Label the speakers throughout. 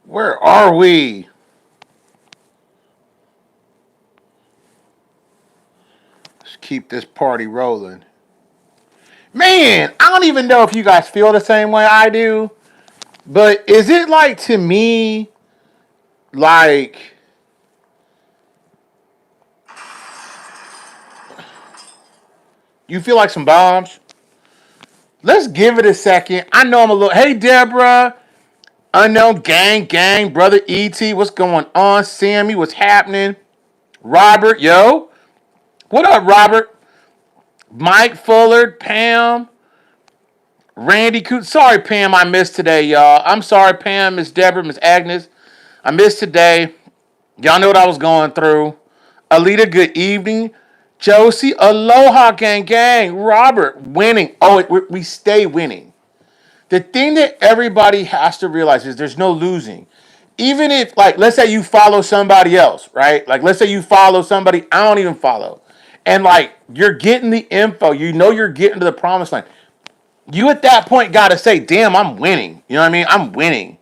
Speaker 1: Where are we? Let's keep this party rolling. Man, I don't even know if you guys feel the same way I do, but is it like to me, like you feel like some bombs? Let's give it a second. I know I'm a little. Hey, Deborah. Unknown gang, brother ET, what's going on? Sammy, what's happening? Robert, yo. What up, Robert? Mike Fuller, Pam, Randy Coot. Sorry, Pam, I missed today, y'all. I'm sorry, Pam, Miss Deborah, Miss Agnes. I missed today. Y'all know what I was going through. Alita, good evening. Josie, aloha, gang. Robert, winning. Oh, we stay winning. The thing that everybody has to realize is there's no losing. Even if, like, let's say you follow somebody else, right? Like, let's say you follow somebody I don't even follow. And, like, you're getting the info. You know you're getting to the promised land. You at that point got to say, damn, I'm winning. You know what I mean? I'm winning.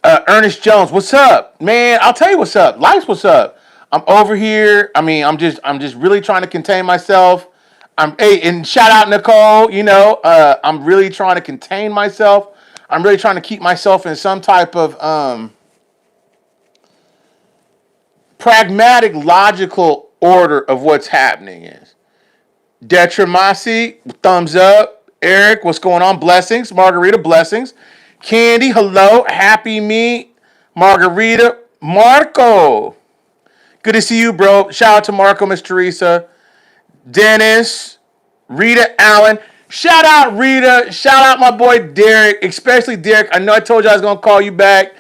Speaker 1: Ernest Jones, what's up? Man, I'll tell you what's up. Life's what's up. I'm over here. I mean, I'm just really trying to contain myself. Hey, and shout out Nicole, I'm really trying to contain myself. I'm really trying to keep myself in some type of pragmatic, logical order of what's happening is. Detrimasi, thumbs up. Eric, what's going on? Blessings. Margarita, blessings. Candy, hello. Happy me. Margarita. Marco. Good to see you, bro. Shout out to Marco, Miss Teresa. Dennis. Rita Allen. Shout out Rita. Shout out my boy Derek. Especially Derek. I know I told you I was going to call you back.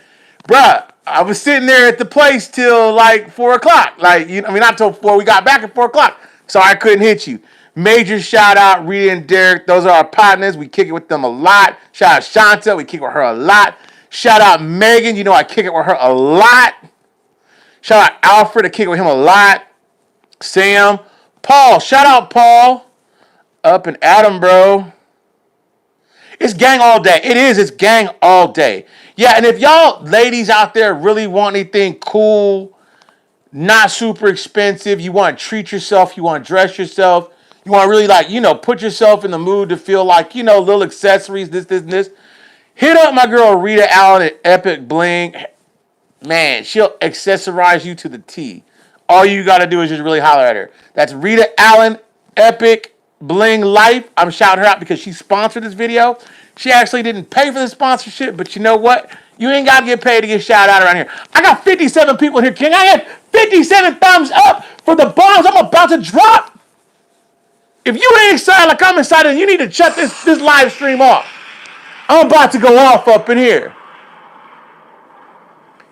Speaker 1: Bruh, I was sitting there at the place till like 4 o'clock. Not till 4. We got back at 4 o'clock. So I couldn't hit you. Major shout out Rita and Derek. Those are our partners. We kick it with them a lot. Shout out Shanta. We kick it with her a lot. Shout out Megan. You know I kick it with her a lot. Shout out Alfred. I kick it with him a lot. Sam. Paul. Shout out Paul. Up and Adam, bro. It's gang all day. It is. It's gang all day. Yeah, and if y'all ladies out there really want anything cool, not super expensive, you want to treat yourself, you want to dress yourself, you want to really put yourself in the mood to feel like, little accessories, this. Hit up my girl Rita Allen at Epic Bling. Man, she'll accessorize you to the T. All you got to do is just really holler at her. That's Rita Allen, Epic Bling Life. I'm shouting her out because she sponsored this video. She actually didn't pay for the sponsorship, but you know what? You ain't got to get paid to get shouted out around here. I got 57 people here. Can I get 57 thumbs up for the bombs I'm about to drop? If you ain't excited like I'm excited, you need to shut this live stream off. I'm about to go off up in here.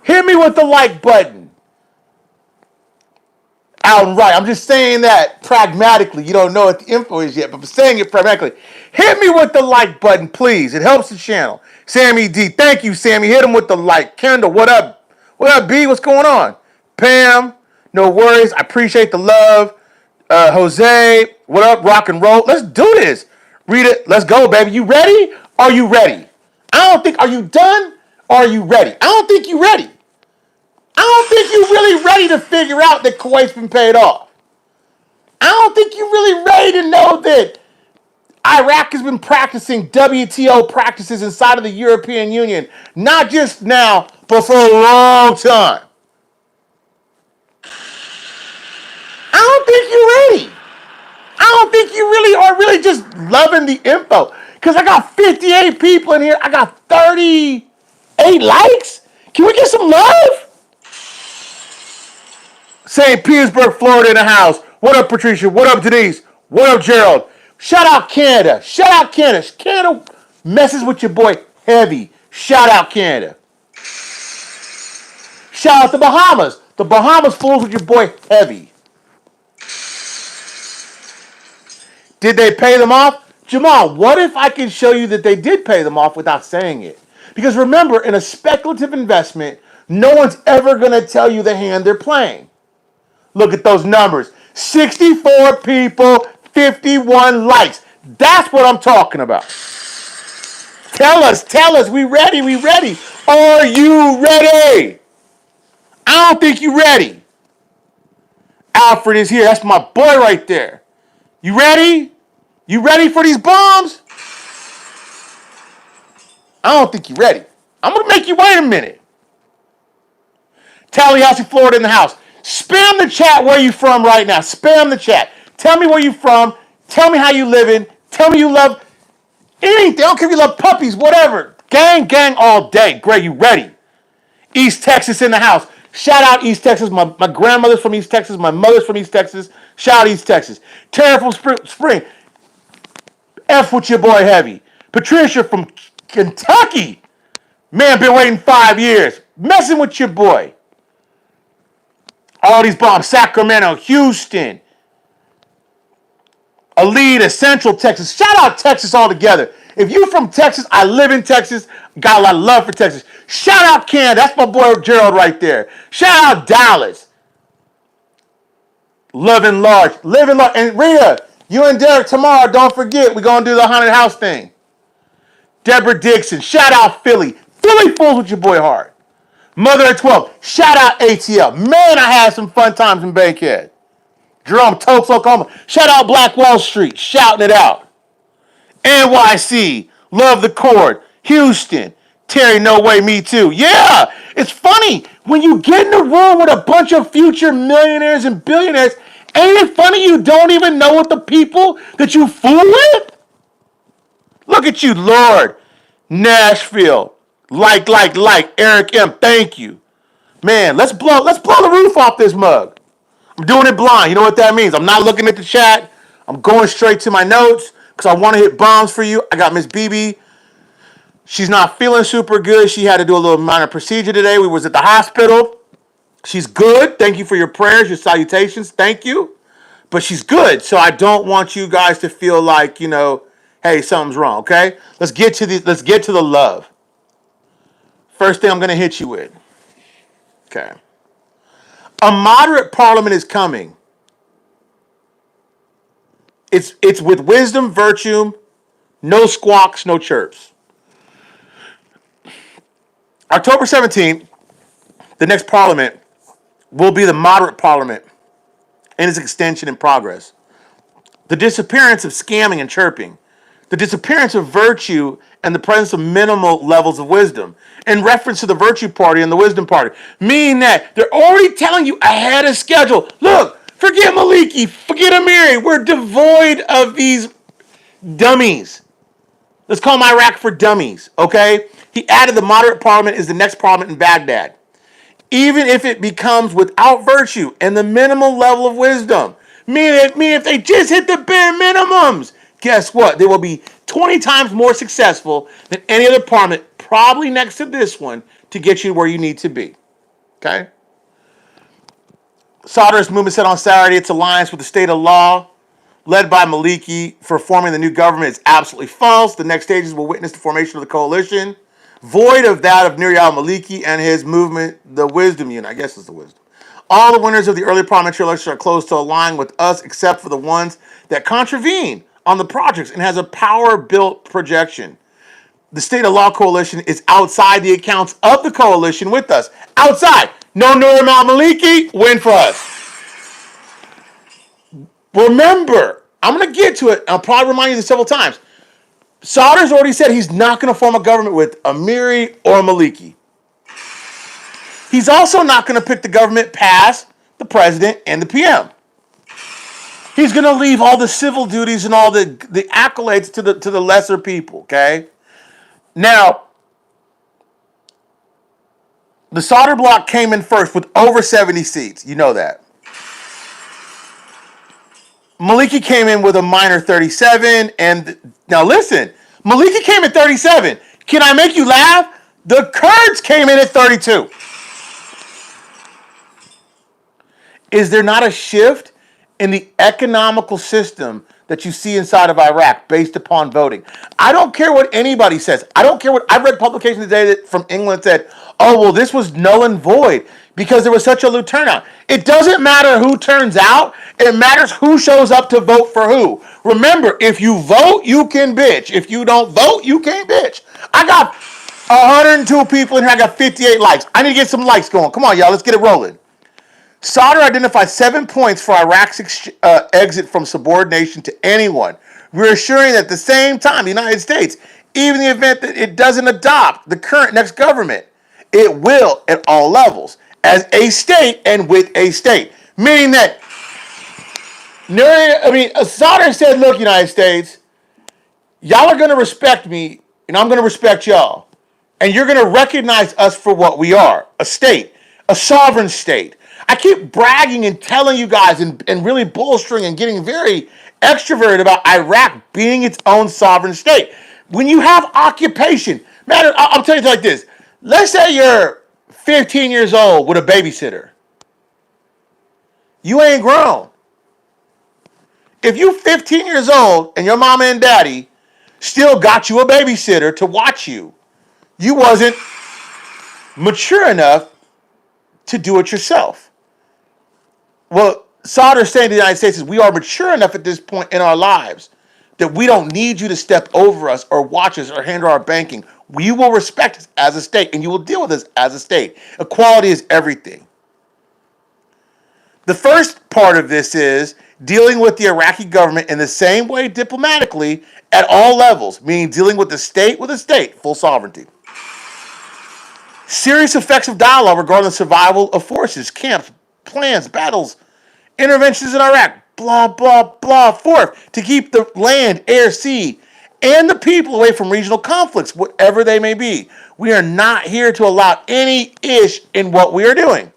Speaker 1: Hit me with the like button. Out and right. I'm just saying that pragmatically. You don't know what the info is yet, but I'm saying it pragmatically. Hit me with the like button, please. It helps the channel. Sammy D, thank you, Sammy. Hit him with the like. Kendall, what up? What up, B? What's going on? Pam, no worries. I appreciate the love. Jose, what up? Rock and roll. Let's do this. Rita, let's go, baby. You ready? Are you ready? I don't think, are you done? Or are you ready? I don't think you're ready. I don't think you're really ready to figure out that Kuwait's been paid off. I don't think you're really ready to know that Iraq has been practicing WTO practices inside of the European Union, not just now, but for a long time. I don't think you're ready. I don't think you really are really just loving the info. Because I got 58 people in here. I got 38 likes. Can we get some love? St. Petersburg, Florida in the house. What up, Patricia? What up, Denise? What up, Gerald? Shout out Canada. Shout out Canada. Canada messes with your boy heavy. Shout out Canada. Shout out the Bahamas. The Bahamas fools with your boy heavy. Did they pay them off? Jamal, what if I can show you that they did pay them off without saying it? Because remember, in a speculative investment, no one's ever going to tell you the hand they're playing. Look at those numbers. 64 people, 51 likes. That's what I'm talking about. Tell us. We ready. Are you ready? I don't think you're ready. Alfred is here. That's my boy right there. You ready? You ready for these bombs? I don't think you're ready. I'm going to make you wait a minute. Tallahassee, Florida in the house. Spam the chat where you from right now. Spam the chat. Tell me where you from. Tell me how you living. Tell me you love anything. I don't care if you love puppies, whatever. Gang, gang all day. Greg, you ready? East Texas in the house. Shout out East Texas. My grandmother's from East Texas. My mother's from East Texas. Shout out East Texas. Tara from Spring. F with your boy Heavy. Patricia from Kentucky. Man, been waiting 5 years. Messing with your boy. All these bombs. Sacramento, Houston, Alita, Central Texas. Shout out Texas all together. If you from Texas, I live in Texas. Got a lot of love for Texas. Shout out Canada. That's my boy Gerald right there. Shout out Dallas. Living large. Living large. And Rhea, you and Derek tomorrow, don't forget, we're going to do the haunted house thing. Deborah Dixon. Shout out Philly. Philly fools with your boy Hart. Mother at 12. Shout out ATL. Man, I had some fun times in Bankhead. Jerome, Tulsa, Oklahoma. Shout out Black Wall Street. Shouting it out. NYC. Love the Chord. Houston. Terry, no way, me too. Yeah, it's funny. When you get in the room with a bunch of future millionaires and billionaires, ain't it funny you don't even know what the people that you fool with? Look at you, Lord. Nashville. Like. Eric M. Thank you. Man, let's blow the roof off this mug. I'm doing it blind. You know what that means? I'm not looking at the chat. I'm going straight to my notes because I want to hit bombs for you. I got Miss BB. She's not feeling super good. She had to do a little minor procedure today. We was at the hospital. She's good. Thank you for your prayers, your salutations. Thank you. But she's good. So I don't want you guys to feel like, hey, something's wrong, okay? Let's get to the love. First thing I'm going to hit you with. Okay. A moderate parliament is coming. It's with wisdom, virtue, no squawks, no chirps. October 17th, the next parliament will be the moderate parliament and its extension in progress. The disappearance of scamming and chirping. The disappearance of virtue and the presence of minimal levels of wisdom. In reference to the virtue party and the wisdom party. Meaning that they're already telling you ahead of schedule. Look, forget Maliki, forget Amiri. We're devoid of these dummies. Let's call them Iraq for dummies, okay? He added the moderate parliament is the next parliament in Baghdad. Even if it becomes without virtue and the minimal level of wisdom. Meaning if they just hit the bare minimums, guess what? They will be 20 times more successful than any other parliament, probably next to this one, to get you where you need to be. Okay? Soldierist movement said on Saturday its alliance with the state of law, led by Maliki, for forming the new government is absolutely false. The next stages will witness the formation of the coalition, void of that of Nuri al-Maliki and his movement, the Wisdom Unit. I guess it's the Wisdom. All the winners of the early parliamentary elections are close to align with us, except for the ones that contravene on the projects and has a power-built projection. The state of law coalition is outside the accounts of the coalition with us. Outside. No Nuri al-Maliki, win for us. Remember, I'm going to get to it. I'll probably remind you this several times. Sauder's already said he's not going to form a government with Amiri or Maliki. He's also not going to pick the government past the president and the PM. He's going to leave all the civil duties and all the accolades to the lesser people, okay? Now, the Sauder bloc came in first with over 70 seats. You know that. Maliki came in with a minor 37, and now listen, Maliki came at 37. Can I make you laugh? The Kurds came in at 32. Is there not a shift in the economical system that you see inside of Iraq based upon voting? I don't care what anybody says. I don't care what I've read publications today that from England said, oh, well, this was null and void because there was such a low turnout. It doesn't matter who turns out. It matters who shows up to vote for who. Remember, if you vote, you can bitch. If you don't vote, you can't bitch. I got 102 people in here. I got 58 likes. I need to get some likes going. Come on, y'all. Let's get it rolling. Sauder identified 7 points for Iraq's exit from subordination to anyone, reassuring that at the same time, the United States, even in the event that it doesn't adopt the current next government, it will at all levels, as a state and with a state. Meaning that, Sauder said, look, United States, y'all are going to respect me, and I'm going to respect y'all. And you're going to recognize us for what we are, a state, a sovereign state. I keep bragging and telling you guys and really bolstering and getting very extroverted about Iraq being its own sovereign state. When you have occupation, man, I'll tell you like this. Let's say you're 15 years old with a babysitter. You ain't grown. If you 15 years old and your mama and daddy still got you a babysitter to watch you, you wasn't mature enough to do it yourself. Well, Sauder saying to the United States is we are mature enough at this point in our lives that we don't need you to step over us or watch us or handle our banking. We will respect us as a state and you will deal with us as a state. Equality is everything. The first part of this is dealing with the Iraqi government in the same way diplomatically at all levels, meaning dealing with a state, full sovereignty. Serious effects of dialogue regarding the survival of forces, camps, plans, battles, interventions in Iraq, blah, blah, blah, fourth, to keep the land, air, sea, and the people away from regional conflicts, whatever they may be. We are not here to allow any ish in what we are doing.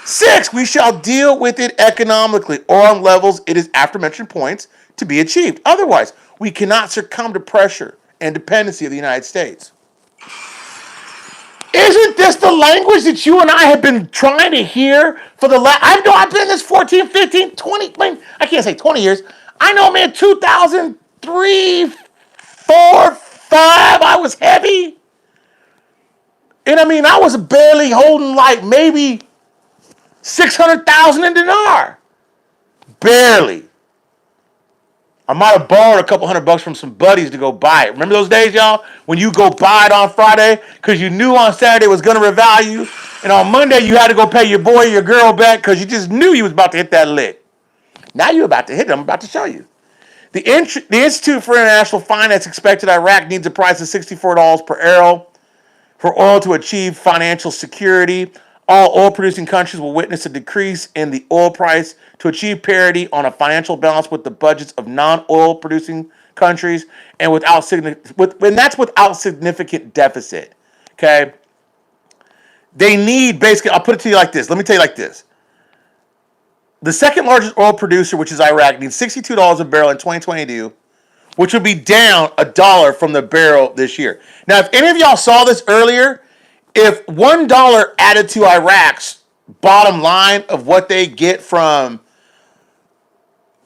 Speaker 1: 6, we shall deal with it economically or on levels it is aforementioned points to be achieved. Otherwise, we cannot succumb to pressure and dependency of the United States. Isn't this the language that you and I have been trying to hear for the last... I've been in this 14, 15, 20... I can't say 20 years. I know, man, 2003, 4, 5, I was heavy. And I was barely holding like maybe 600,000 in dinar. Barely. I might have borrowed a couple $100 from some buddies to go buy it. Remember those days, y'all? When you go buy it on Friday because you knew on Saturday it was going to revalue, and on Monday you had to go pay your boy or your girl back because you just knew you was about to hit that lick. Now you're about to hit it. I'm about to show you. The Institute for International Finance expected Iraq needs a price of $64 per barrel for oil to achieve financial security. All oil-producing countries will witness a decrease in the oil price to achieve parity on a financial balance with the budgets of non-oil-producing countries, and that's without significant deficit. Okay, they need basically. I'll put it to you like this. Let me tell you like this. The second largest oil producer, which is Iraq, needs $62 a barrel in 2022, which would be down $1 from the barrel this year. Now, if any of y'all saw this earlier, if $1 added to Iraq's bottom line of what they get from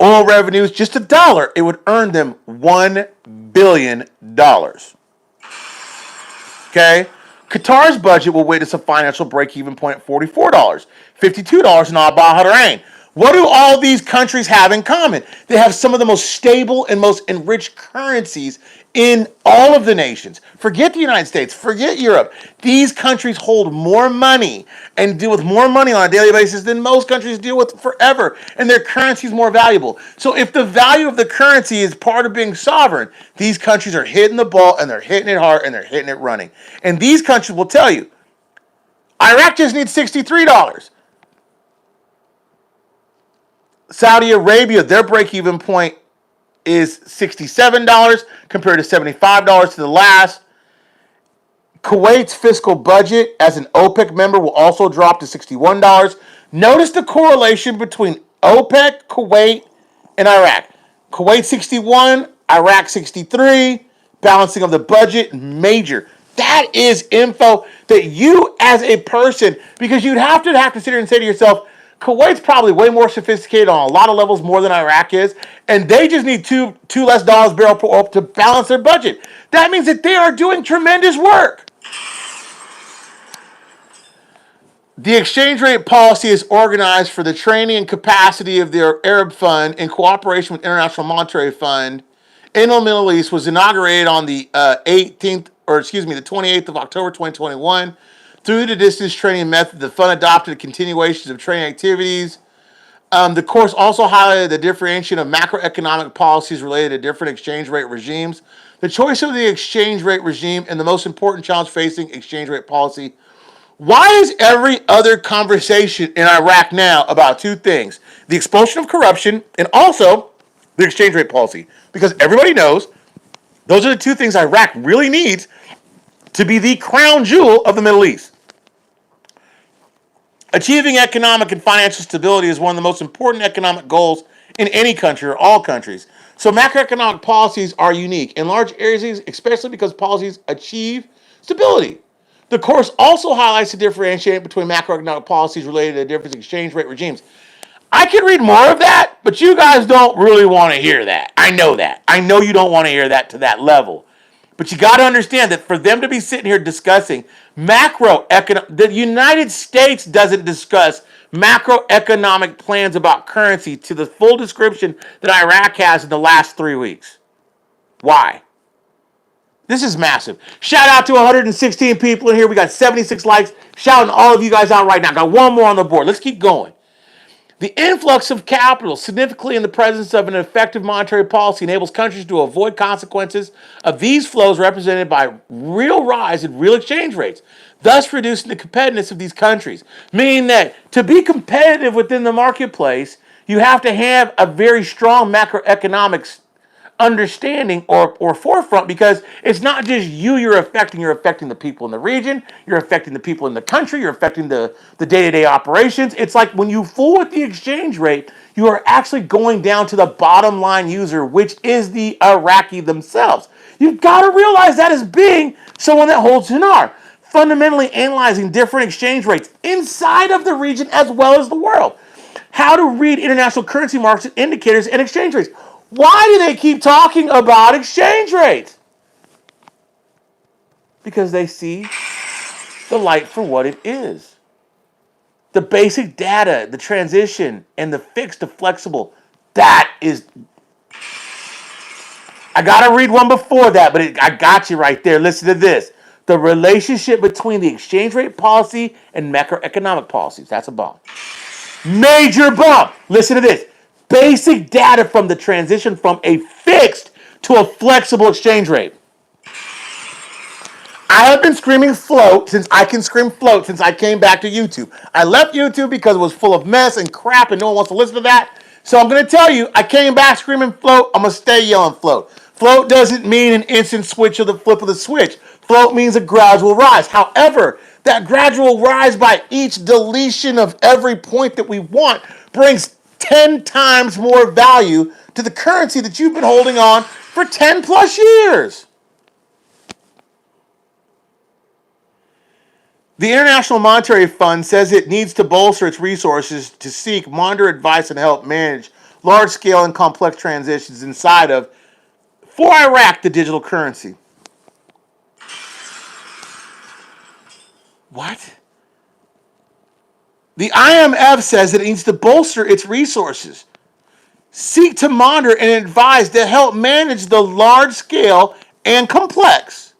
Speaker 1: oil revenues, just $1, it would earn them $1 billion. Okay? Qatar's budget will witness a financial break-even point at $44, $52 in Al-Bahrain. What do all these countries have in common? They have some of the most stable and most enriched currencies in all of the nations. Forget the United States. Forget Europe. These countries hold more money and deal with more money on a daily basis than most countries deal with forever. And their currency is more valuable. So if the value of the currency is part of being sovereign, these countries are hitting the ball and they're hitting it hard and they're hitting it running. And these countries will tell you, Iraq just needs $63. Saudi Arabia, their break-even point is $67 compared to $75 to the last. Kuwait's fiscal budget as an OPEC member will also drop to $61. Notice the correlation between OPEC, Kuwait, and Iraq. Kuwait 61, Iraq 63, balancing of the budget, major. That is info that you as a person, because you'd have to sit here and say to yourself, Kuwait's probably way more sophisticated on a lot of levels more than Iraq is, and they just need two less dollars barrel per oil to balance their budget. That means that they are doing tremendous work. The exchange rate policy is organized for the training and capacity of the Arab Fund in cooperation with International Monetary Fund in the Middle East, was inaugurated on the 18th the 28th of October 2021. Through the distance training method, the fund adopted a continuation of training activities. The course also highlighted the differentiation of macroeconomic policies related to different exchange rate regimes, the choice of the exchange rate regime, and the most important challenge facing exchange rate policy. Why is every other conversation in Iraq now about two things? The expulsion of corruption and also the exchange rate policy. Because everybody knows those are the two things Iraq really needs to be the crown jewel of the Middle East. Achieving economic and financial stability is one of the most important economic goals in any country or all countries. So macroeconomic policies are unique in large areas, especially because policies achieve stability. The course also highlights the differentiation between macroeconomic policies related to different exchange rate regimes. I can read more of that, but you guys don't really want to hear that. I know that. I know you don't want to hear that to that level. But you got to understand that for them to be sitting here discussing macroeconomic, the United States doesn't discuss macroeconomic plans about currency to the full description that Iraq has in the last 3 weeks. Why? This is massive. Shout out to 116 people in here. We got 76 likes. Shouting all of you guys out right now. Got one more on the board. Let's keep going. The influx of capital, significantly in the presence of an effective monetary policy, enables countries to avoid consequences of these flows represented by real rise in real exchange rates, thus reducing the competitiveness of these countries. Meaning that to be competitive within the marketplace, you have to have a very strong macroeconomics understanding or forefront, because it's not just you're affecting the people in the region, you're affecting the people in the country, you're affecting the day-to-day operations. It's like when you fool with the exchange rate, you are actually going down to the bottom line user, which is the Iraqi themselves. You've got to realize that as being someone that holds dinar, fundamentally analyzing different exchange rates inside of the region as well as the world. How to read international currency markets indicators and exchange rates. Why do they keep talking about exchange rates? Because they see the light for what it is. The basic data, the transition, and the fixed to flexible. That is... I got to read one before that, but I got you right there. Listen to this. The relationship between the exchange rate policy and macroeconomic policies. That's a bump. Major bump. Listen to this. Basic data from the transition from a fixed to a flexible exchange rate. I have been screaming float since I can scream float since I came back to YouTube. I left YouTube because it was full of mess and crap and no one wants to listen to that. So I'm going to tell you, I came back screaming float. I'm going to stay yelling float. Float doesn't mean an instant switch or the flip of the switch. Float means a gradual rise. However, that gradual rise by each deletion of every point that we want brings 10 times more value to the currency that you've been holding on for 10 plus years. The International Monetary Fund says it needs to bolster its resources to seek, monitor, advice, and help manage large-scale and complex transitions inside of, for Iraq, the digital currency. What? The IMF says it needs to bolster its resources, seek to monitor and advise to help manage the large-scale and complex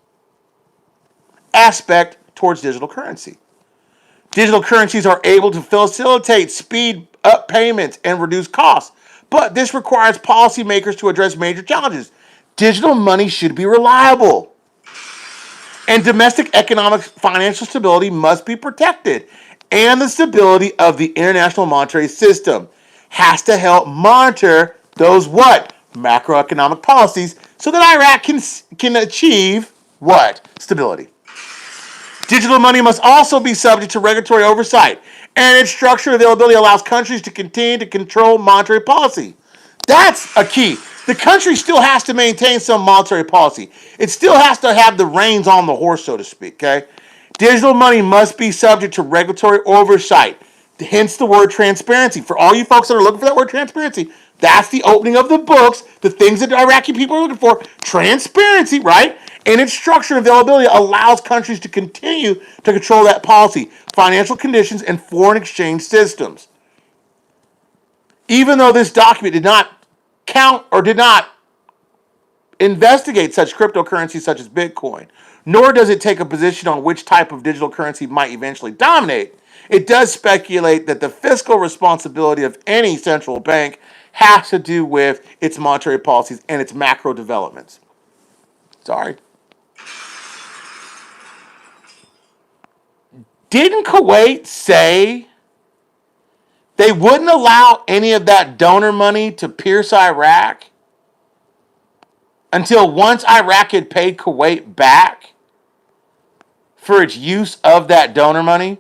Speaker 1: aspect towards digital currency. Digital currencies are able to facilitate speed up payments and reduce costs, but this requires policymakers to address major challenges. Digital money should be reliable, and domestic economic financial stability must be protected. And the stability of the international monetary system has to help monitor those what? Macroeconomic policies so that Iraq can achieve what? Stability. Digital money must also be subject to regulatory oversight, and its structure and availability allows countries to continue to control monetary policy. That's a key. The country still has to maintain some monetary policy. It still has to have the reins on the horse, so to speak, okay? Digital money must be subject to regulatory oversight, hence the word transparency. For all you folks that are looking for that word transparency, that's the opening of the books, the things that Iraqi people are looking for. Transparency, right? And its structure and availability allows countries to continue to control that policy, financial conditions, and foreign exchange systems. Even though this document did not count or did not investigate such cryptocurrencies such as Bitcoin, nor does it take a position on which type of digital currency might eventually dominate. It does speculate that the fiscal responsibility of any central bank has to do with its monetary policies and its macro developments. Sorry. Didn't Kuwait say they wouldn't allow any of that donor money to pierce Iraq until once Iraq had paid Kuwait back for its use of that donor money?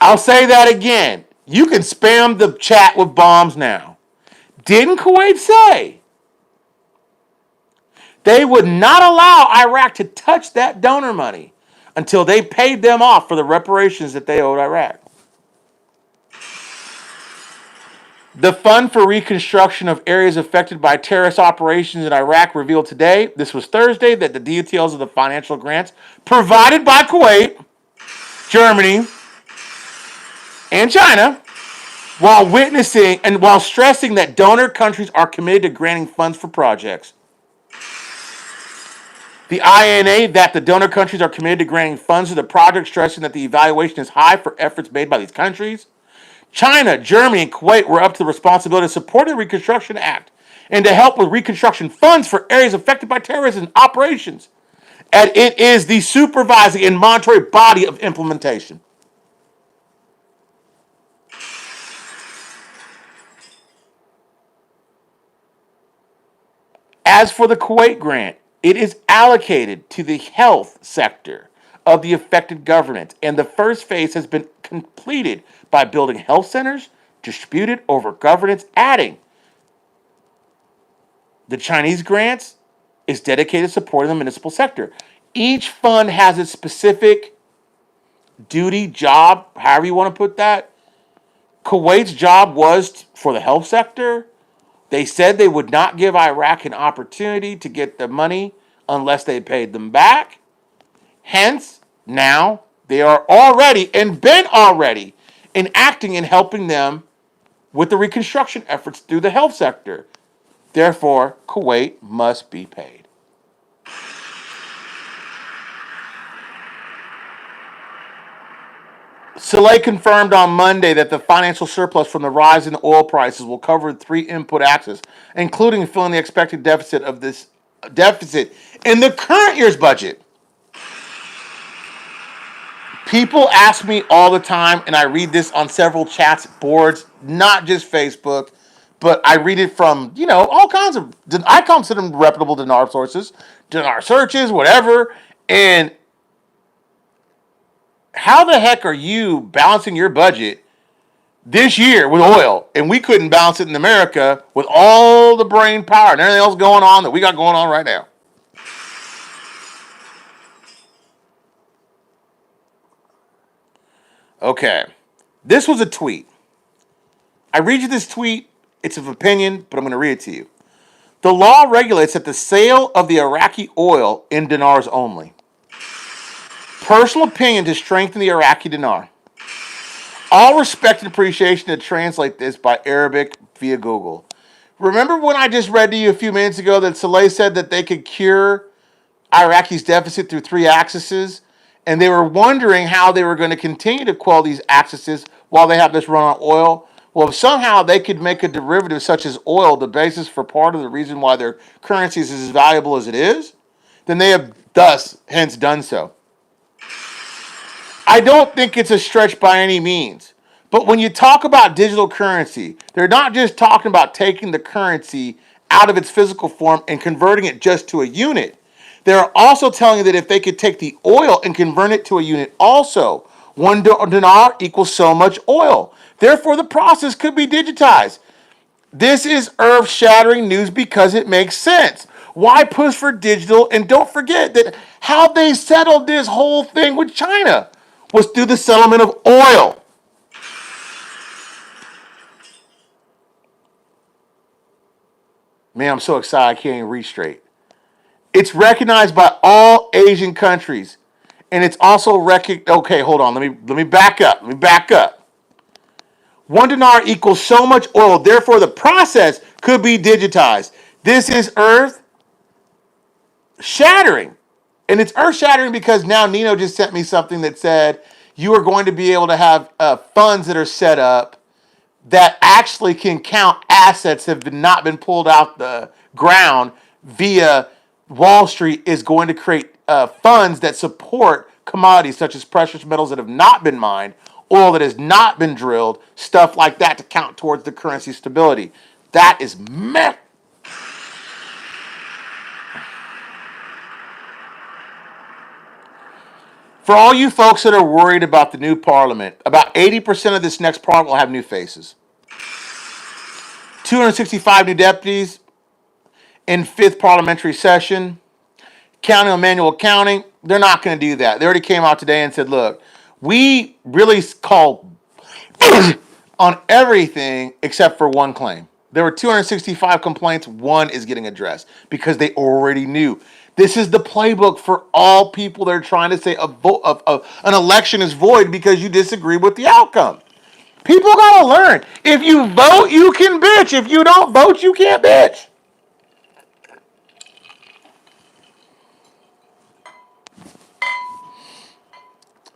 Speaker 1: I'll say that again. You can spam the chat with bombs now. Didn't Kuwait say they would not allow Iraq to touch that donor money until they paid them off for the reparations that they owed Iraq? The Fund for Reconstruction of Areas Affected by Terrorist Operations in Iraq revealed today, this was Thursday, that the details of the financial grants provided by Kuwait, Germany, and China, while witnessing and while stressing that donor countries are committed to granting funds for projects. The INA that the donor countries are committed to granting funds to the project, stressing that the evaluation is high for efforts made by these countries. China, Germany, and Kuwait were up to the responsibility to support the Reconstruction Act and to help with reconstruction funds for areas affected by terrorism operations. And it is the supervising and monitoring body of implementation. As for the Kuwait grant, it is allocated to the health sector of the affected government, and the first phase has been completed by building health centers distributed over governance, adding the Chinese grants is dedicated to supporting the municipal sector. Each fund has its specific duty, job, however you want to put that. Kuwait's job was for the health sector. They said they would not give Iraq an opportunity to get the money unless they paid them back. Hence, now they are already and been already enacting and helping them with the reconstruction efforts through the health sector. Therefore, Kuwait must be paid. Saleh confirmed on Monday that the financial surplus from the rise in oil prices will cover three input axes, including filling the expected deficit in the current year's budget. People ask me all the time, and I read this on several chats, boards, not just Facebook, but I read it from, all kinds of, I consider them reputable dinar sources, dinar searches, whatever. And how the heck are you balancing your budget this year with oil, and we couldn't balance it in America with all the brain power and everything else going on that we got going on right now? Okay. This was a tweet. I read you this tweet. It's of opinion, but I'm going to read it to you. The law regulates that the sale of the Iraqi oil in dinars only. Personal opinion to strengthen the Iraqi dinar. All respect and appreciation to translate this by Arabic via Google. Remember when I just read to you a few minutes ago that Saleh said that they could cure Iraqi's deficit through three axes? And they were wondering how they were going to continue to quell these axes while they have this run on oil. Well, if somehow they could make a derivative such as oil the basis for part of the reason why their currency is as valuable as it is, then they have hence done so. I don't think it's a stretch by any means. But when you talk about digital currency, they're not just talking about taking the currency out of its physical form and converting it just to a unit. They're also telling you that if they could take the oil and convert it to a unit also, one dinar equals so much oil. Therefore, the process could be digitized. This is earth-shattering news because it makes sense. Why push for digital? And don't forget that how they settled this whole thing with China was through the settlement of oil. Man, I'm so excited I can't even read straight. It's recognized by all Asian countries. And it's also okay, hold on. Let me back up. One dinar equals so much oil. Therefore, the process could be digitized. This is earth shattering. And it's earth-shattering because now Nino just sent me something that said you are going to be able to have funds that are set up that actually can count assets that have not been pulled out the ground via Wall Street is going to create funds that support commodities such as precious metals that have not been mined, oil that has not been drilled, stuff like that to count towards the currency stability. That is meh. For all you folks that are worried about the new parliament, about 80% of this next parliament will have new faces. 265 new deputies in fifth parliamentary session. County on manual accounting, they're not going to do that. They already came out today and said, look, we really call on everything except for one claim. There were 265 complaints. One is getting addressed because they already knew. This is the playbook for all people that are trying to say an election is void because you disagree with the outcome. People got to learn. If you vote, you can bitch. If you don't vote, you can't bitch.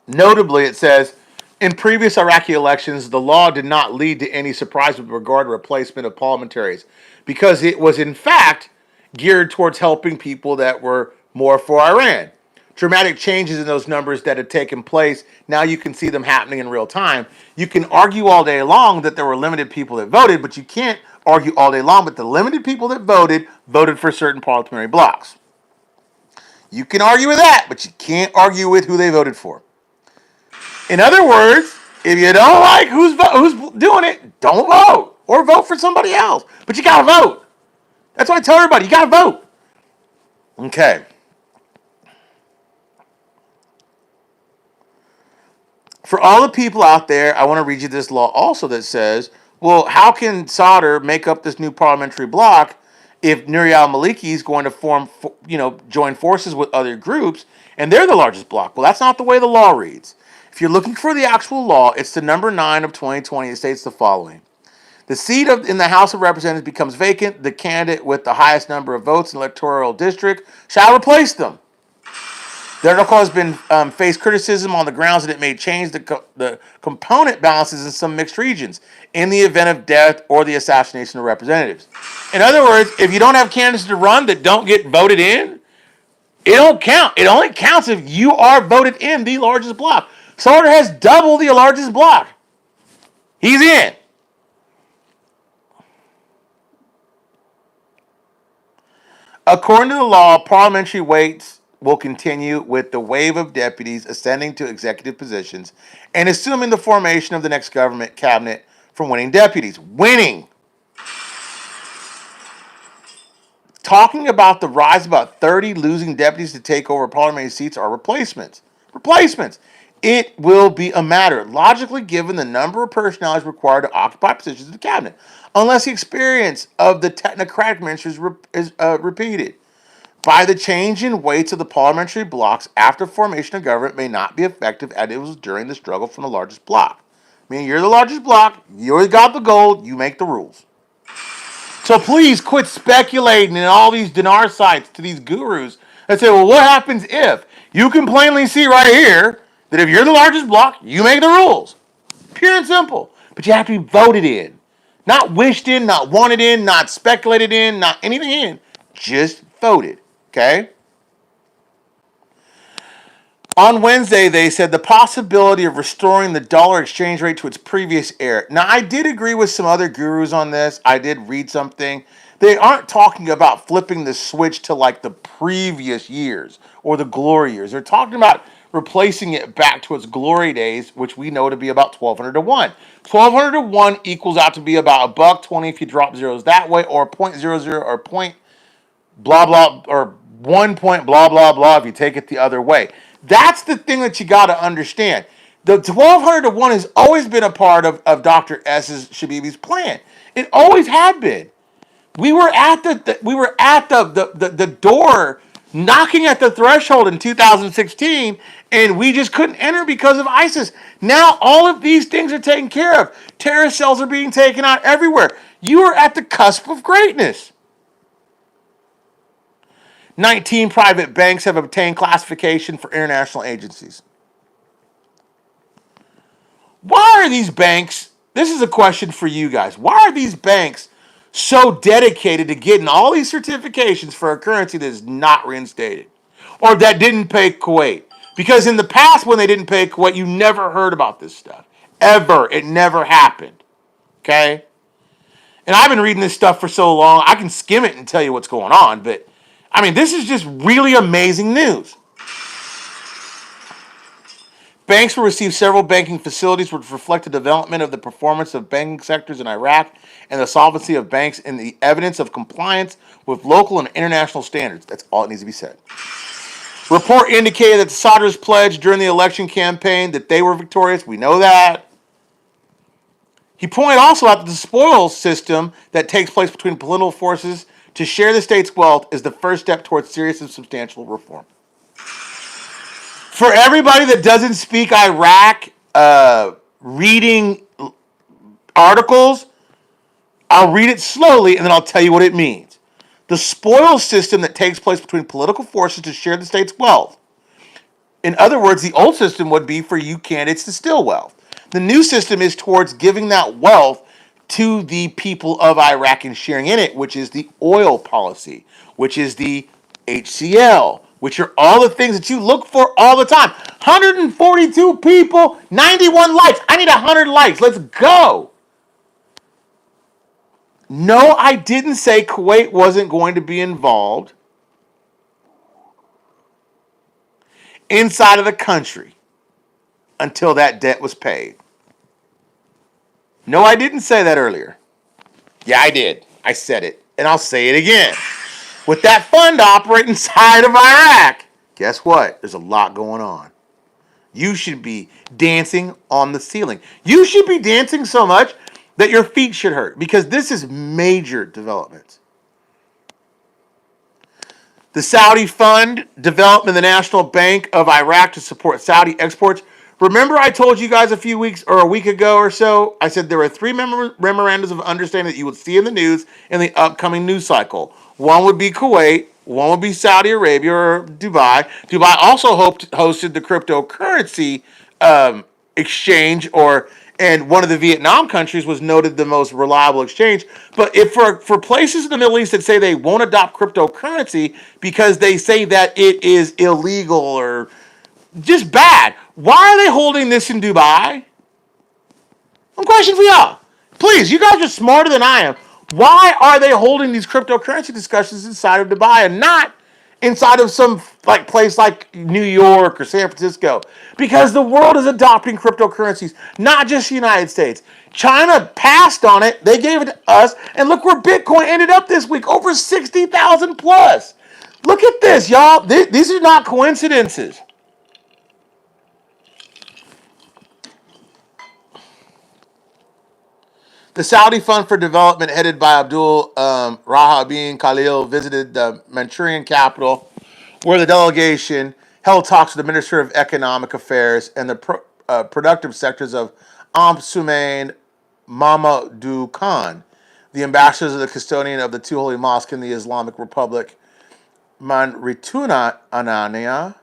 Speaker 1: Notably, it says, in previous Iraqi elections, the law did not lead to any surprise with regard to replacement of parliamentaries because it was, in fact, geared towards helping people that were more for Iran. Dramatic changes in those numbers that had taken place, now you can see them happening in real time. You can argue all day long that there were limited people that voted, but you can't argue all day long that the limited people that voted for certain parliamentary blocks. You can argue with that, but you can't argue with who they voted for. In other words, if you don't like who's doing it, don't vote or vote for somebody else. But you gotta vote. That's why I tell everybody you gotta vote. Okay. For all the people out there, I want to read you this law also that says, well, how can Sadr make up this new parliamentary bloc if Nouri al-Maliki is going to join forces with other groups and they're the largest bloc? Well, that's not the way the law reads. If you're looking for the actual law, it's the number 9 of 2020. It states the following. The seat in the House of Representatives becomes vacant. The candidate with the highest number of votes in the electoral district shall replace them. The article has been faced criticism on the grounds that it may change the component balances in some mixed regions in the event of death or the assassination of representatives. In other words, if you don't have candidates to run that don't get voted in, it don't count. It only counts if you are voted in the largest block. Sadr has double the largest block. He's in. According to the law, parliamentary weights will continue with the wave of deputies ascending to executive positions and assuming the formation of the next government cabinet from winning deputies. Winning! Talking about the rise of about 30 losing deputies to take over parliamentary seats are replacements. Replacements. It will be a matter, logically given the number of personalities required to occupy positions in the cabinet, unless the experience of the technocratic ministers is repeated. By the change in weights of the parliamentary blocks after formation of government may not be effective as it was during the struggle from the largest block. Meaning you're the largest block, you got the gold, you make the rules. So please quit speculating in all these dinar sites to these gurus that say, well, what happens if? You can plainly see right here that if you're the largest block, you make the rules. Pure and simple. But you have to be voted in. Not wished in, not wanted in, not speculated in, not anything in. Just voted. Okay? On Wednesday, they said the possibility of restoring the dollar exchange rate to its previous era. Now, I did agree with some other gurus on this. I did read something. They aren't talking about flipping the switch to like the previous years or the glory years. They're talking about replacing it back to its glory days, which we know to be about 1,200 to 1. 1,200 to 1 equals out to be about $1.20 if you drop zeros that way, or 0.00 or point blah blah or 1 point blah blah blah if you take it the other way. That's the thing that you got to understand. The 1,200 to 1 has always been a part of Dr. S's Shabibi's plan. It always had been. We were at the door, knocking at the threshold in 2016, and we just couldn't enter because of ISIS. Now all of these things are taken care of. Terrorist cells are being taken out everywhere. You are at the cusp of greatness. 19 private banks have obtained classification for international agencies. Why are these banks, this is a question for you guys, why are these banks so dedicated to getting all these certifications for a currency that is not reinstated or that didn't pay Kuwait? Because in the past, when they didn't pay Kuwait, you never heard about this stuff. Ever. It never happened. Okay? And I've been reading this stuff for so long, I can skim it and tell you what's going on. But, I mean, this is just really amazing news. Banks will receive several banking facilities which reflect the development of the performance of banking sectors in Iraq and the solvency of banks and the evidence of compliance with local and international standards. That's all it needs to be said. Report indicated that the Saudis pledged during the election campaign that they were victorious. We know that. He pointed also out that the spoils system that takes place between political forces to share the state's wealth is the first step towards serious and substantial reform. For everybody that doesn't speak Iraq, reading articles, I'll read it slowly and then I'll tell you what it means. The spoils system that takes place between political forces to share the state's wealth. In other words, the old system would be for you candidates to steal wealth. The new system is towards giving that wealth to the people of Iraq and sharing in it, which is the oil policy, which is the HCL, which are all the things that you look for all the time. 142 people, 91 likes. I need 100 likes. Let's go. No, I didn't say Kuwait wasn't going to be involved inside of the country until that debt was paid. No, I didn't say that earlier. Yeah, I did. I said it, and I'll say it again. With that fund operating inside of Iraq, guess what? There's a lot going on. You should be dancing on the ceiling. You should be dancing so much that your feet should hurt, because this is major developments. The Saudi fund developed in the National Bank of Iraq to support Saudi exports. Remember I told you guys a few weeks or a week ago or so, I said there were three memorandums of understanding that you would see in the news in the upcoming news cycle. One would be Kuwait, one would be Saudi Arabia or Dubai. Dubai also hosted the cryptocurrency exchange, and one of the Vietnam countries was noted the most reliable exchange. But if for places in the Middle East that say they won't adopt cryptocurrency because they say that it is illegal or just bad, why are they holding this in Dubai? One question for y'all. Please, you guys are smarter than I am. Why are they holding these cryptocurrency discussions inside of Dubai and not inside of some place like New York or San Francisco? Because the world is adopting cryptocurrencies, not just the United States. China passed on it. They gave it to us. And look where Bitcoin ended up this week, over 60,000 plus. Look at this, y'all. These are not coincidences. The Saudi Fund for Development, headed by Abdul Raha bin Khalil, visited the Manchurian capital, where the delegation held talks with the Minister of Economic Affairs and the productive sectors of Sumain Mamadou Khan, the ambassadors of the custodian of the two holy mosques in the Islamic Republic, Manrituna Anania,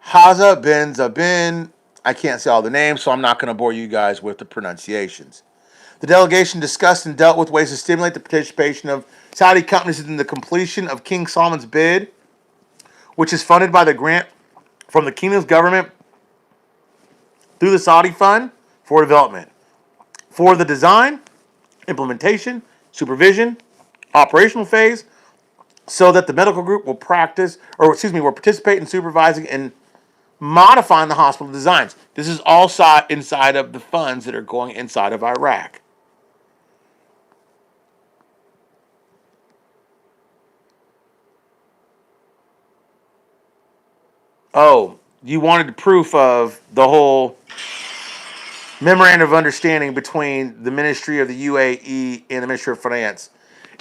Speaker 1: Haza bin Zabin. I can't say all the names, so I'm not going to bore you guys with the pronunciations. The delegation discussed and dealt with ways to stimulate the participation of Saudi companies in the completion of King Solomon's bid, which is funded by the grant from the kingdom's government through the Saudi Fund for Development, for the design, implementation, supervision, operational phase, so that the medical group will participate in supervising and modifying the hospital designs. This is all inside of the funds that are going inside of Iraq. Oh, you wanted proof of the whole memorandum of understanding between the Ministry of the UAE and the Ministry of Finance.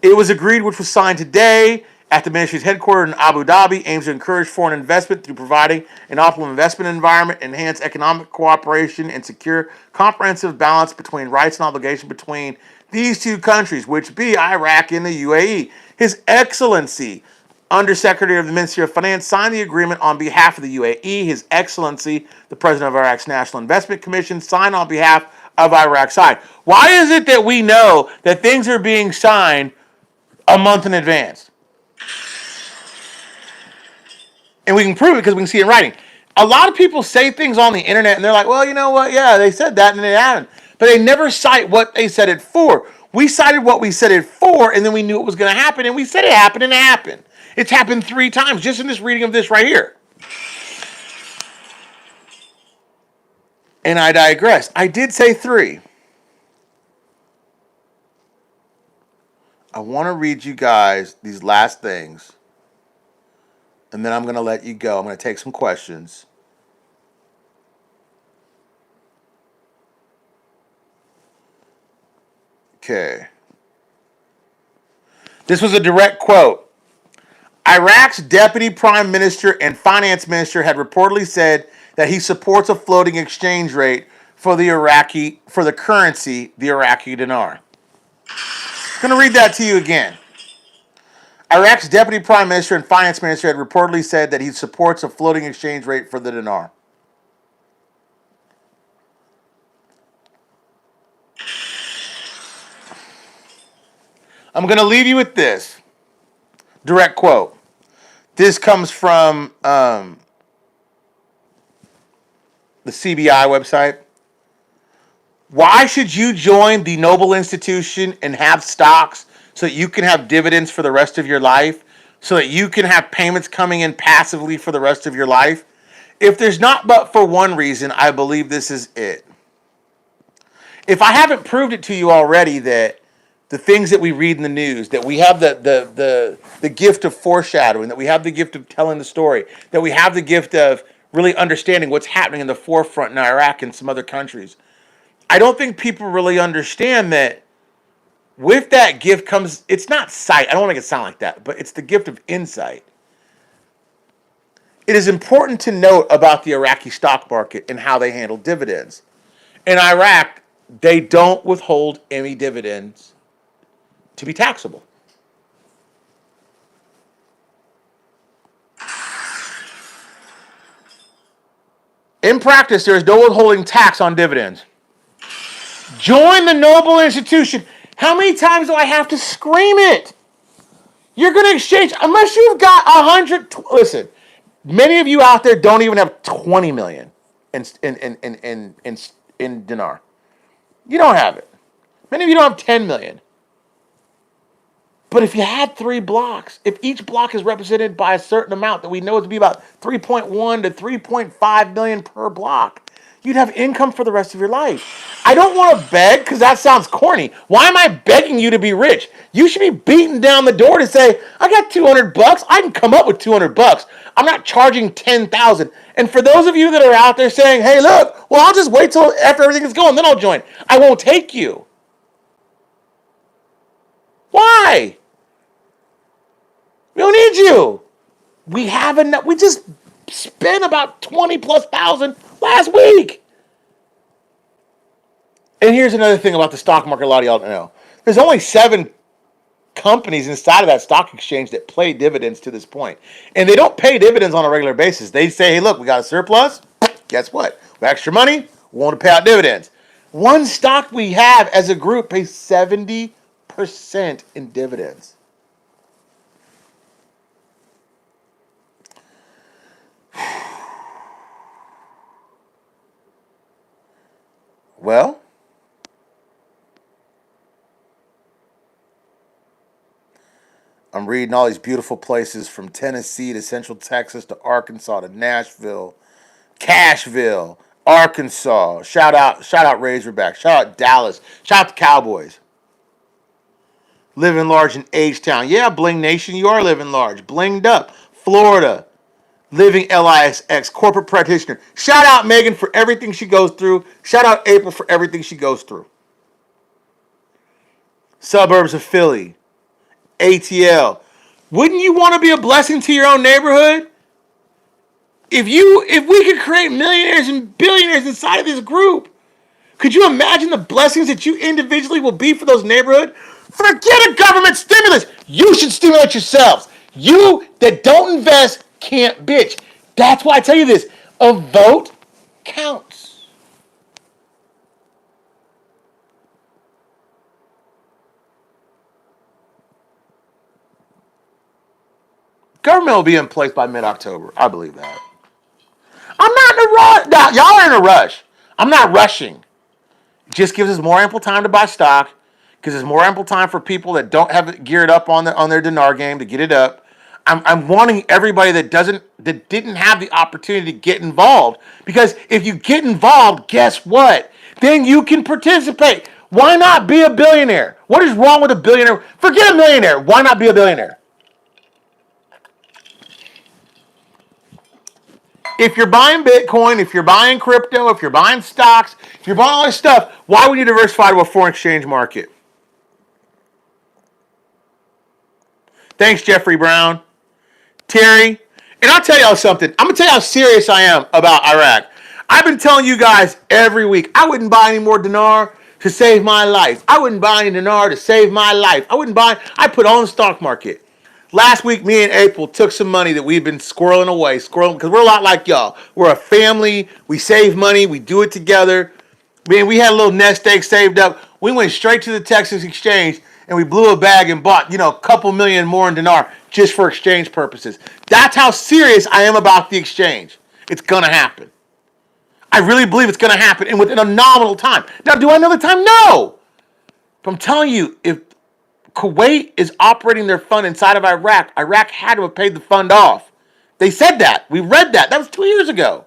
Speaker 1: It was agreed, which was signed today at the ministry's headquarters in Abu Dhabi, aims to encourage foreign investment through providing an optimal investment environment, enhance economic cooperation, and secure comprehensive balance between rights and obligation between these two countries, which be Iraq and the UAE. His Excellency Undersecretary of the Ministry of Finance, signed the agreement on behalf of the UAE. His Excellency, the President of Iraq's National Investment Commission, signed on behalf of Iraq's side. Why is it that we know that things are being signed a month in advance? And we can prove it because we can see it in writing. A lot of people say things on the internet and they're like, well, you know what? Yeah, they said that and it happened. But they never cite what they said it for. We cited what we said it for, and then we knew it was going to happen, and we said it happened, and it happened. It's happened 3 times just in this reading of this right here. And I digress. I did say 3. I want to read you guys these last things, and then I'm going to let you go. I'm going to take some questions. Okay. This was a direct quote. Iraq's deputy prime minister and finance minister had reportedly said that he supports a floating exchange rate for the currency, the Iraqi dinar. I'm going to read that to you again. Iraq's deputy prime minister and finance minister had reportedly said that he supports a floating exchange rate for the dinar. I'm going to leave you with this. Direct quote. This comes from the CBI website. Why should you join the Noble Institution and have stocks so that you can have dividends for the rest of your life? So that you can have payments coming in passively for the rest of your life? If there's not but for one reason, I believe this is it. If I haven't proved it to you already that the things that we read in the news, that we have the gift of foreshadowing, that we have the gift of telling the story, that we have the gift of really understanding what's happening in the forefront in Iraq and some other countries. I don't think people really understand that with that gift comes, it's not sight. I don't want to make it sound like that, but it's the gift of insight. It is important to note about the Iraqi stock market and how they handle dividends. In Iraq, they don't withhold any dividends to be taxable. In practice, there is no withholding tax on dividends. Join the Noble Institution. How many times do I have to scream it? You're going to exchange, unless you've got 100, listen, many of you out there don't even have 20 million in dinar. You don't have it. Many of you don't have 10 million. But if you had 3 blocks, if each block is represented by a certain amount that we know to be about 3.1 to 3.5 million per block, you'd have income for the rest of your life. I don't want to beg because that sounds corny. Why am I begging you to be rich? You should be beating down the door to say, I got 200 bucks. I can come up with 200 bucks. I'm not charging 10,000. And for those of you that are out there saying, hey, look, well, I'll just wait till after everything is going, then I'll join. I won't take you. Why? We don't need you. We have enough. We just spent about 20 plus thousand last week. And here's another thing about the stock market a lot of y'all don't know. There's only 7 companies inside of that stock exchange that pay dividends to this point. And they don't pay dividends on a regular basis. They say, hey, look, we got a surplus. Guess what? We have extra money. We want to pay out dividends. One stock we have as a group pays 70% in dividends. Well, I'm reading all these beautiful places from Tennessee to Central Texas to Arkansas to Nashville, Cashville, Arkansas. Shout out Razorback. Shout out Dallas. Shout out the Cowboys. Living large in H-Town. Yeah, Bling Nation, you are living large. Blinged up. Florida. Living LISX, corporate practitioner. Shout out Megan for everything she goes through. Shout out April for everything she goes through. Suburbs of Philly. ATL. Wouldn't you want to be a blessing to your own neighborhood? If we could create millionaires and billionaires inside of this group, could you imagine the blessings that you individually will be for those neighborhoods? Forget a government stimulus. You should stimulate yourselves. You that don't invest can't bitch. That's why I tell you this. A vote counts. Government will be in place by mid-October. I believe that. I'm not in a rush. Now, y'all are in a rush. I'm not rushing. It just gives us more ample time to buy stock. Gives us more ample time for people that don't have it geared up on their dinar game to get it up. I'm wanting everybody that didn't have the opportunity to get involved, because if you get involved, guess what? Then you can participate. Why not be a billionaire? What is wrong with a billionaire? Forget a millionaire. Why not be a billionaire? If you're buying Bitcoin, if you're buying crypto, if you're buying stocks, if you're buying all this stuff, why would you diversify to a foreign exchange market? Thanks, Jeffrey Brown. Terry, and I'll tell y'all something. I'm going to tell you how serious I am about Iraq. I've been telling you guys every week, I wouldn't buy any more dinar to save my life. I wouldn't buy any dinar to save my life. I put on the stock market. Last week, me and April took some money that we've been squirreling away, because we're a lot like y'all. We're a family. We save money. We do it together. Man, we had a little nest egg saved up. We went straight to the Texas Exchange and we blew a bag and bought, a couple million more in dinar just for exchange purposes. That's how serious I am about the exchange. It's going to happen. I really believe it's going to happen, and within a nominal time. Now, do I know the time? No. But I'm telling you, if Kuwait is operating their fund inside of Iraq, Iraq had to have paid the fund off. They said that. We read that. That was 2 years ago.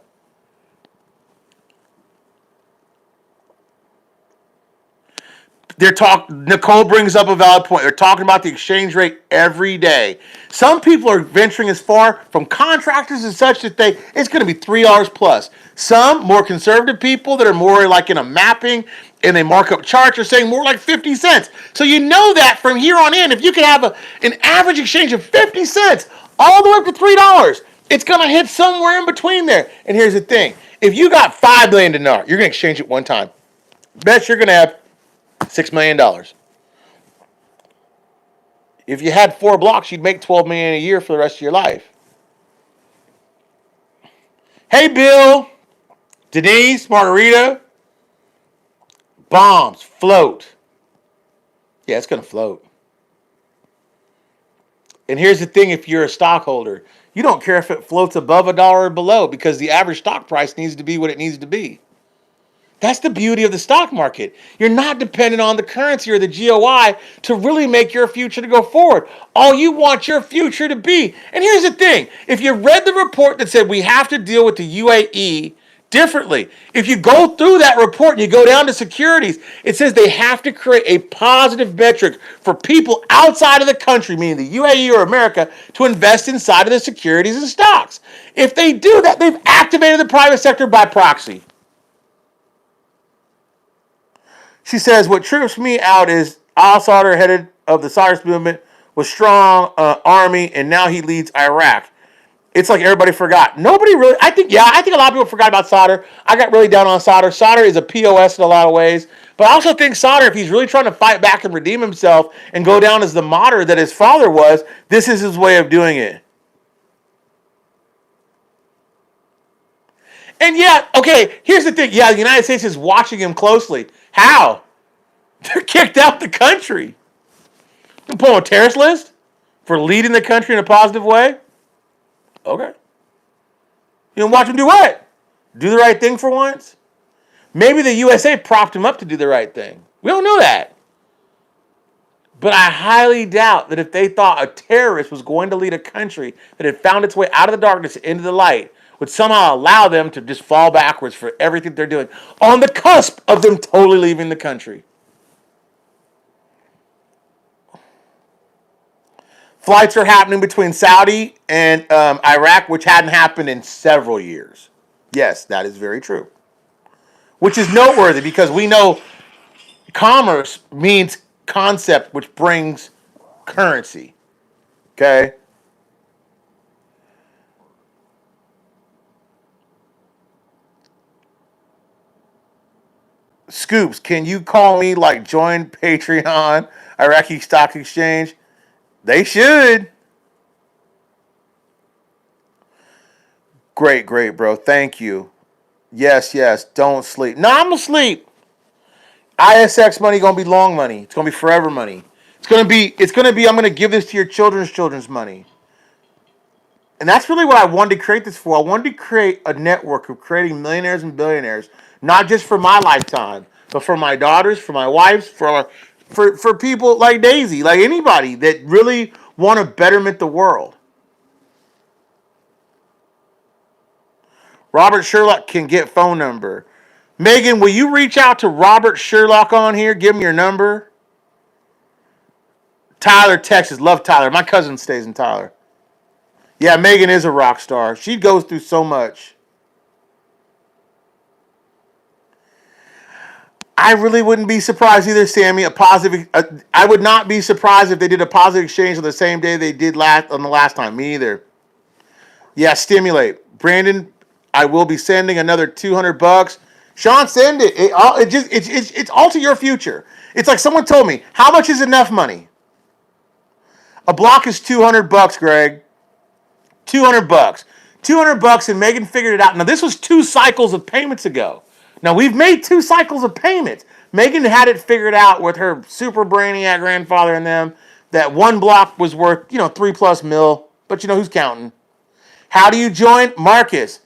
Speaker 1: Nicole brings up a valid point. They're talking about the exchange rate every day. Some people are venturing as far from contractors and such that it's going to be $3 plus. Some more conservative people that are more like in a mapping and they mark up charts are saying more like 50 cents. So you know that from here on in, if you can have an average exchange of 50 cents all the way up to $3, it's going to hit somewhere in between there. And here's the thing. If you got 5 million dinar, you're going to exchange it one time. Bet you're going to have $6 million. If you had 4 blocks, you'd make $12 million a year for the rest of your life. Hey, Bill, Denise, Margarita, bombs float. Yeah, it's gonna float. And here's the thing: if you're a stockholder, you don't care if it floats above $1 or below, because the average stock price needs to be what it needs to be. That's the beauty of the stock market. You're not dependent on the currency or the GOI to really make your future to go forward. All you want your future to be. And here's the thing. If you read the report that said we have to deal with the UAE differently, if you go through that report and you go down to securities, it says they have to create a positive metric for people outside of the country, meaning the UAE or America, to invest inside of the securities and stocks. If they do that, they've activated the private sector by proxy. She says, what trips me out is al-Sadr, headed of the Cyrus movement, was strong army, and now he leads Iraq. It's like everybody forgot. Nobody really, I think a lot of people forgot about Sadr. I got really down on Sadr. Sadr is a POS in a lot of ways. But I also think Sadr, if he's really trying to fight back and redeem himself and go down as the martyr that his father was, this is his way of doing it. And yeah, okay, here's the thing. Yeah, the United States is watching him closely. How? They're kicked out the country. You put on a terrorist list for leading the country in a positive way? Okay. You know, watch him do what? Do the right thing for once? Maybe the USA propped him up to do the right thing. We don't know that. But I highly doubt that if they thought a terrorist was going to lead a country that had found its way out of the darkness into the light, would somehow allow them to just fall backwards for everything they're doing on the cusp of them totally leaving the country. Flights are happening between Saudi and Iraq, which hadn't happened in several years. Yes, that is very true. Which is noteworthy because we know commerce means concept, which brings currency. Okay? Scoops, can you call me like join Patreon, Iraqi Stock Exchange? They should. Great, great, bro. Thank you. Yes, yes. Don't sleep. No, I'm asleep. ISX money gonna be long money. It's gonna be forever money. It's gonna be. I'm gonna give this to your children's money. And that's really what I wanted to create this for. I wanted to create a network of creating millionaires and billionaires, not just for my lifetime, but for my daughters, for my wives, for people like Daisy, like anybody that really want to betterment the world. Robert Sherlock can get phone number. Megan, will you reach out to Robert Sherlock on here? Give him your number. Tyler, Texas. Love Tyler. My cousin stays in Tyler. Yeah, Megan is a rock star. She goes through so much. I really wouldn't be surprised either, Sammy. I would not be surprised if they did a positive exchange on the same day they did on the last time. Me either. Yeah, stimulate, Brandon. I will be sending another $200. Sean, send it. It's all to your future. It's like someone told me, how much is enough money? A block is $200, Greg. $200. $200, and Megan figured it out. Now this was 2 cycles of payments ago. Now we've made 2 cycles of payments. Megan had it figured out with her super brainiac grandfather and them that one block was worth 3+ mil. But who's counting? How do you join, Marcus?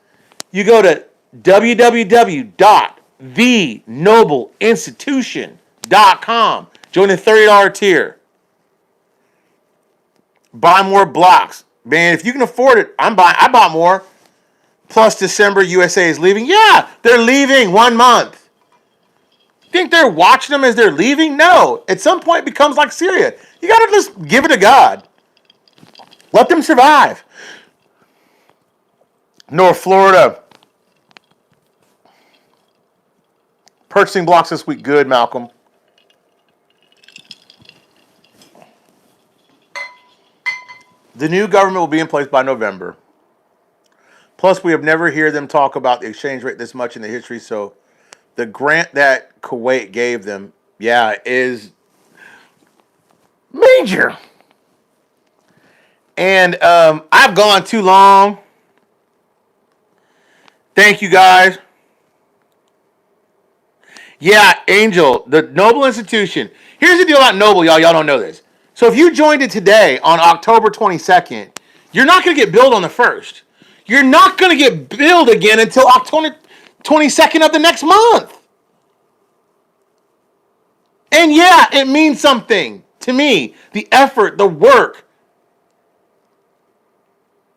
Speaker 1: You go to www.thenobleinstitution.com. Join the $30 tier. Buy more blocks. Man, if you can afford it, I bought more. Plus December, USA is leaving. Yeah, they're leaving 1 month. Think they're watching them as they're leaving? No. At some point, it becomes like Syria. You got to just give it to God. Let them survive. North Florida. Purchasing blocks this week. Good, Malcolm. The new government will be in place by November. Plus, we have never heard them talk about the exchange rate this much in the history. So, the grant that Kuwait gave them, is major. And I've gone too long. Thank you, guys. Yeah, Angel, the Noble Institution. Here's the deal about Noble, y'all. Y'all don't know this. So if you joined it today on October 22nd, you're not going to get billed on the 1st. You're not going to get billed again until October 22nd of the next month. And yeah, it means something to me. The effort, the work.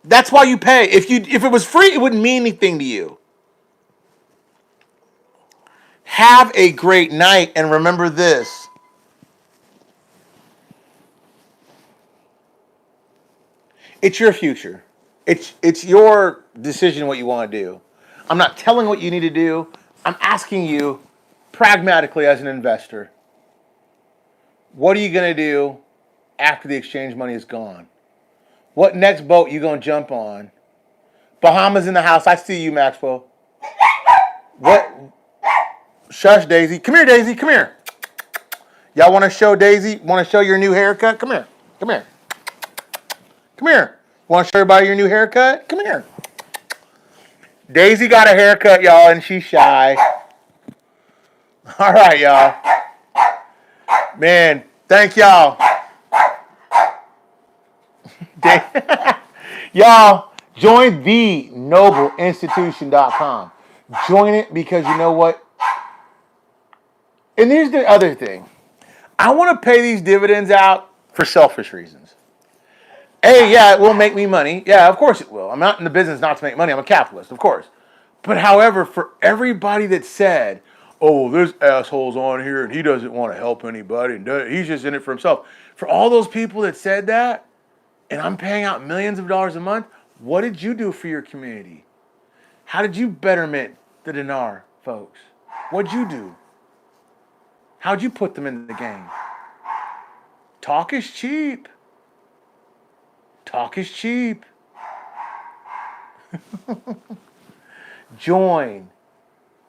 Speaker 1: That's why you pay. If it was free, it wouldn't mean anything to you. Have a great night, and remember this. It's your future. It's your decision what you want to do. I'm not telling what you need to do. I'm asking you pragmatically as an investor. What are you going to do after the exchange money is gone? What next boat you going to jump on? Bahamas in the house. I see you, Maxwell. What? Shush, Daisy. Come here, Daisy. Come here. Y'all want to show Daisy? Want to show your new haircut? Come here. Come here. Come here. Want to show everybody your new haircut? Come here. Daisy got a haircut, y'all, and she's shy. All right, y'all. Man, thank y'all. Y'all, join thenobleinstitution.com. Join it because you know what? And here's the other thing. I want to pay these dividends out for selfish reasons. It will make me money. Yeah, of course it will. I'm not in the business not to make money. I'm a capitalist, of course. But however, for everybody that said, oh, this asshole's on here and he doesn't want to help anybody and he's just in it for himself. For all those people that said that, and I'm paying out millions of dollars a month, what did you do for your community? How did you betterment the dinar, folks? What'd you do? How'd you put them in the game? Talk is cheap. Talk is cheap. Join.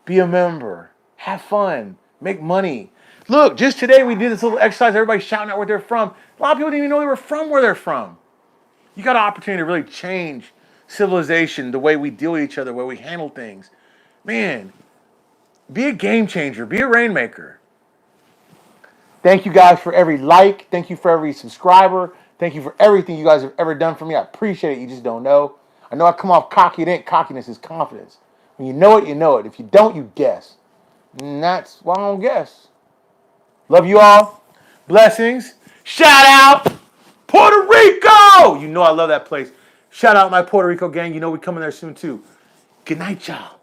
Speaker 1: Be a member. Have fun. Make money. Look, just today we did this little exercise. Everybody's shouting out where they're from. A lot of people didn't even know they were from where they're from. You got an opportunity to really change civilization, the way we deal with each other, the way we handle things. Man, be a game changer. Be a rainmaker. Thank you guys for every like. Thank you for every subscriber. Thank you for everything you guys have ever done for me. I appreciate it. You just don't know. I know I come off cocky. It ain't cockiness. It's confidence. When you know it, you know it. If you don't, you guess. And that's why I don't guess. Love you all. Blessings. Shout out Puerto Rico. You know I love that place. Shout out my Puerto Rico gang. You know we coming there soon too. Good night, y'all.